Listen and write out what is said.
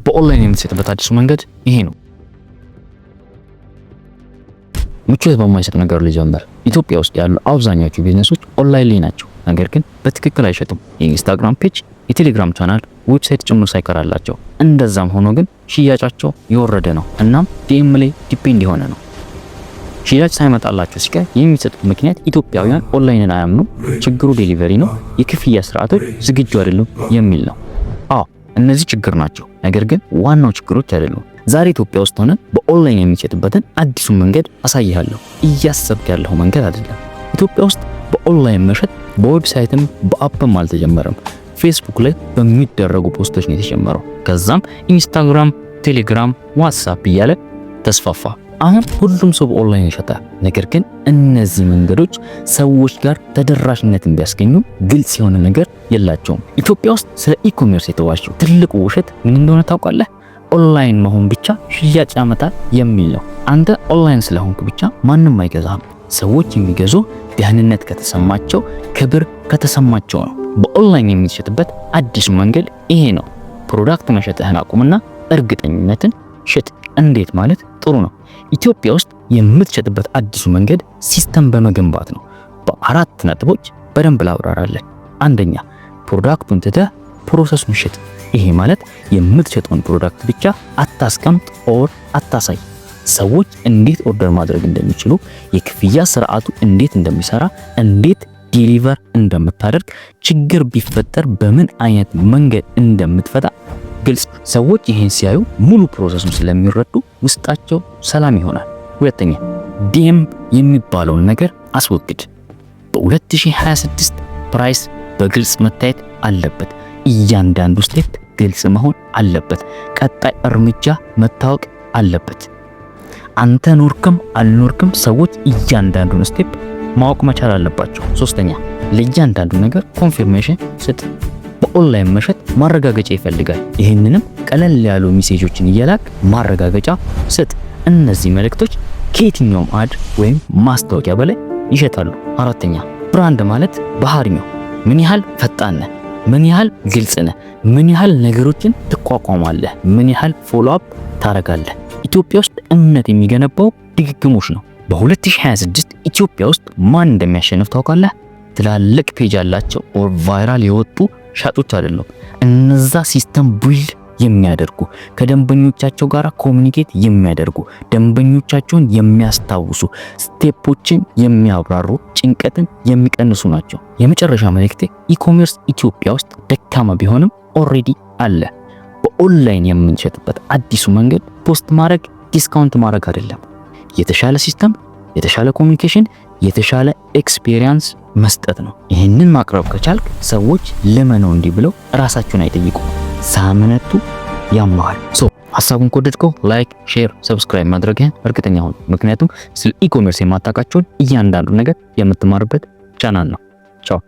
በኦንላይን የምትሸጥበት አዲሱ መንገድ ይሄ ነው። ምቾት በማይሰጥ ነገር ልጀምር። ኢትዮጵያ ውስጥ ያሉ አብዛኛዎቹ ቢዝነሶች ኦንላይን ላይ ናቸው፣ ነገር ግን በትክክል አይሸጡም። የኢንስታግራም ፔጅ፣ የቴሌግራም ቻናል፣ ዌብሳይት ጭምር ሳይቀር አላቸው። እንደዛም ሆኖ ግን ሽያጫቸው የወረደ ነው። እናም ዲኤም ላይ ዲፔንድ የሆነ ነው። ሽያጭ ሳይመጣላቸው ሲቀር የሚሰጡት ምክንያት ኢትዮጵያውያን ኦንላይንን አያምኑ፣ ችግሩ ዴሊቨሪ ነው፣ የክፍያ ስርዓቶች ዝግጁ አይደሉም የሚል ነው። እነዚህ ችግር ናቸው፣ ነገር ግን ዋናው ችግሮች አይደሉም። ዛሬ ኢትዮጵያ ውስጥ ሆነን በኦንላይን የሚሸጥበትን አዲሱን መንገድ አሳይሃለሁ። እያሰብክ ያለው መንገድ አይደለም። ኢትዮጵያ ውስጥ በኦንላይን መሸጥ በዌብሳይትም በአፕም አልተጀመረም። ፌስቡክ ላይ በሚደረጉ ፖስቶች ነው የተጀመረው። ከዛም ኢንስታግራም፣ ቴሌግራም፣ ዋትስአፕ እያለ ተስፋፋ። አሁን ሁሉም ሰው በኦንላይን ይሸጣል። ነገር ግን እነዚህ መንገዶች ሰዎች ጋር ተደራሽነትን ቢያስገኙ ግልጽ የሆነ ነገር የላቸውም። ኢትዮጵያ ውስጥ ስለ ኢኮሜርስ የተዋሸው ትልቁ ውሸት ምን እንደሆነ ታውቃለህ? ኦንላይን መሆን ብቻ ሽያጭ ያመጣል የሚል ነው። አንተ ኦንላይን ስለሆንክ ብቻ ማንም አይገዛም። ሰዎች የሚገዙ ደህንነት ከተሰማቸው፣ ክብር ከተሰማቸው ነው። በኦንላይን የሚሸጥበት አዲሱ መንገድ ይሄ ነው። ፕሮዳክት መሸጥህን አቁምና እርግጠኝነትን ሽጥ። እንዴት ማለት ጥሩ ነው። ኢትዮጵያ ውስጥ የምትሸጥበት አዲሱ መንገድ ሲስተም በመገንባት ነው። በአራት ነጥቦች በደንብ ላብራራለህ። አንደኛ፣ ፕሮዳክቱን ትተህ ፕሮሰሱን ሽጥ። ይሄ ማለት የምትሸጠውን ፕሮዳክት ብቻ አታስቀምጥ ኦር አታሳይ። ሰዎች እንዴት ኦርደር ማድረግ እንደሚችሉ፣ የክፍያ ስርዓቱ እንዴት እንደሚሰራ፣ እንዴት ዴሊቨር እንደምታደርግ፣ ችግር ቢፈጠር በምን አይነት መንገድ እንደምትፈታ ግልጽ። ሰዎች ይሄን ሲያዩ ሙሉ ፕሮሰሱን ስለሚረዱ ውስጣቸው ሰላም ይሆናል። ሁለተኛ፣ ዲኤም የሚባለውን ነገር አስወግድ። በ2026 ፕራይስ በግልጽ መታየት አለበት። እያንዳንዱ ስቴፕ ግልጽ መሆን አለበት። ቀጣይ እርምጃ መታወቅ አለበት። አንተ ኖርክም አልኖርክም ሰዎች እያንዳንዱን ስቴፕ ማወቅ መቻል አለባቸው። ሶስተኛ፣ ለእያንዳንዱ ነገር ኮንፊርሜሽን ስጥ። በኦንላይን መሸጥ ማረጋገጫ ይፈልጋል። ይህንንም ቀለል ያሉ ሜሴጆችን እየላክ ማረጋገጫ ስጥ። እነዚህ መልእክቶች ከየትኛውም አድ ወይም ማስታወቂያ በላይ ይሸጣሉ። አራተኛ፣ ብራንድ ማለት ባህሪ ነው። ምን ያህል ፈጣን ነህ? ምን ያህል ግልጽ ነህ? ምን ያህል ነገሮችን ትቋቋማለህ? ምን ያህል ፎሎ አፕ ታረጋለህ? ኢትዮጵያ ውስጥ እምነት የሚገነባው ድግግሞሽ ነው። በ2026 ኢትዮጵያ ውስጥ ማን እንደሚያሸንፍ ታውቃለህ? ትላልቅ ፔጅ ያላቸው ኦር ቫይራል የወጡ ሻጮች አይደለም። እነዛ ሲስተም ቢልድ የሚያደርጉ፣ ከደንበኞቻቸው ጋር ኮሙኒኬት የሚያደርጉ፣ ደንበኞቻቸውን የሚያስታውሱ፣ ስቴፖችን የሚያብራሩ፣ ጭንቀትን የሚቀንሱ ናቸው። የመጨረሻ መልእክቴ ኢኮሜርስ ኢትዮጵያ ውስጥ ደካማ ቢሆንም ኦሬዲ አለ። በኦንላይን የምንሸጥበት አዲሱ መንገድ ፖስት ማድረግ፣ ዲስካውንት ማድረግ አይደለም። የተሻለ ሲስተም፣ የተሻለ ኮሙኒኬሽን፣ የተሻለ ኤክስፒሪየንስ መስጠት ነው። ይህንን ማቅረብ ከቻልክ ሰዎች ለመነው እንዲህ ብለው ራሳቸውን አይጠይቁ። ሳምነቱ ያማል። ሐሳቡን ከወደድከው ላይክ፣ ሼር፣ ሰብስክራይብ ማድረግህን እርግጠኛ ሁን። ምክንያቱም ስለ ኢኮሜርስ የማታውቃቸውን እያንዳንዱ ነገር የምትማርበት ቻናል ነው። ቻው።